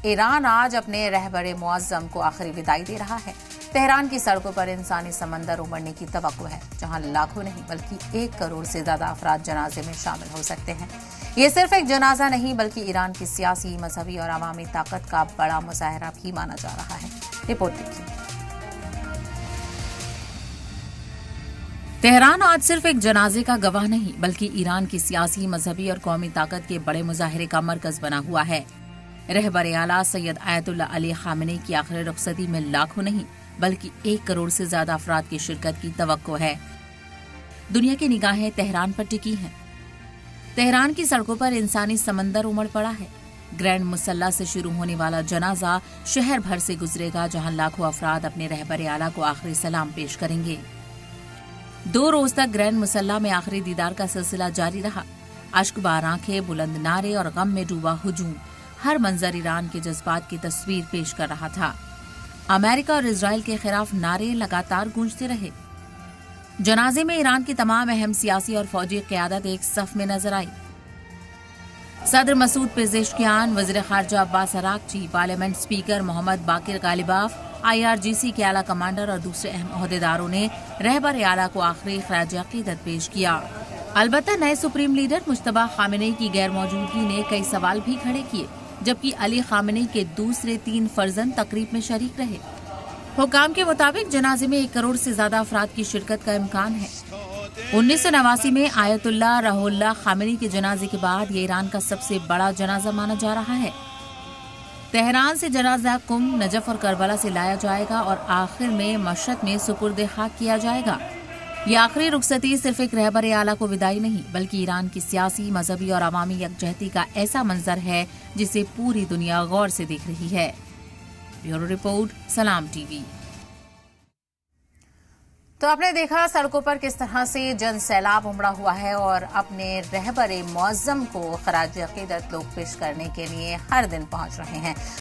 Iran आज अपने रहबरे मुअज्जम को आखिरी विदाई दे रहा है। तेहरान की सड़कों पर इंसानी समंदर उमड़ने की तवक्को है, जहां लाखों नहीं बल्कि 1 करोड़ से ज्यादा अफराद जनाजे में शामिल हो सकते हैं। ये सिर्फ एक जनाजा नहीं बल्कि ईरान की सियासी, मजहबी और अवामी ताकत का बड़ा मुजाहरा भी माना जा रहा है। रिपोर्ट देखिए। तेहरान आज सिर्फ एक जनाजे का गवाह नहीं बल्कि ईरान की सियासी, मजहबी और कौमी ताकत के बड़े मुजाहरे का मरकज बना हुआ है। रहबर आला सैयद आयतुल्लाह अली खामेनी की आखिरी रुखसती में लाखों नहीं बल्कि 1 करोड़ से ज्यादा अफराद की शिरकत की तवक्को है। दुनिया की निगाहें तेहरान पर टिकी हैं। तेहरान की सड़कों पर इंसानी समंदर उमड़ पड़ा है। ग्रैंड मुसल्ला से शुरू होने वाला जनाजा शहर भर से गुजरेगा, जहां लाखों अफराद अपने रहबर आला को आखिरी सलाम पेश करेंगे। 2 रोज तक ग्रैंड मुसल्ला में आखिरी दीदार का सिलसिला जारी रहा। अश्कबार आंखें, बुलंद नारे और गम में डूबा हुजूम, हर मंजर ईरान के जज्बात की तस्वीर पेश कर रहा था। अमेरिका और इजराइल के खिलाफ नारे लगातार गूंजते रहे। जनाजे में ईरान की तमाम अहम सियासी और फौजी क़यादत एक सफ में नजर आई। सदर मसूद पेजेश्कियान, वज़ीर ख़ारजा Abbas Araghchi, parliament speaker Mohammad Baqir Ghalibaf, IRGC के आला कमांडर और दूसरे अहम ओहदेदारों ने रहबर आला को आखिरी खराज अकीदत पेश किया। अलबत्ता नए सुप्रीम लीडर मुश्तबा खामेनी की गैर मौजूदगी ने कई सवाल भी खड़े किए, जबकि अली खामेनी के दूसरे 3 फर्जंद तकरीब में शरीक रहे। हुकाम के मुताबिक जनाजे में 1 करोड़ से ज्यादा अफराद की शिरकत का इम्कान है। 1989 में आयतुल्लाह रुहुल्लाह खामेनी के जनाजे के बाद ये ईरान का सबसे बड़ा जनाजा माना जा रहा है। तेहरान से जनाजा कुम, नजफ और करबला से लाया जाएगा और आखिर में मशहद में सुपुर्द खाक किया जाएगा। ये आखिरी रुखसती सिर्फ एक रहबर आला को विदाई नहीं बल्कि ईरान की सियासी, मजहबी और अवामी यकजहती का ऐसा मंजर है जिसे पूरी दुनिया गौर से देख रही है। ब्यूरो रिपोर्ट, सलाम टीवी। तो आपने देखा सड़कों पर किस तरह से जन सैलाब उमड़ा हुआ है और अपने रहबर मुअज्जम को खराज अकीदत लोग पेश करने के लिए हर दिन पहुंच रहे हैं।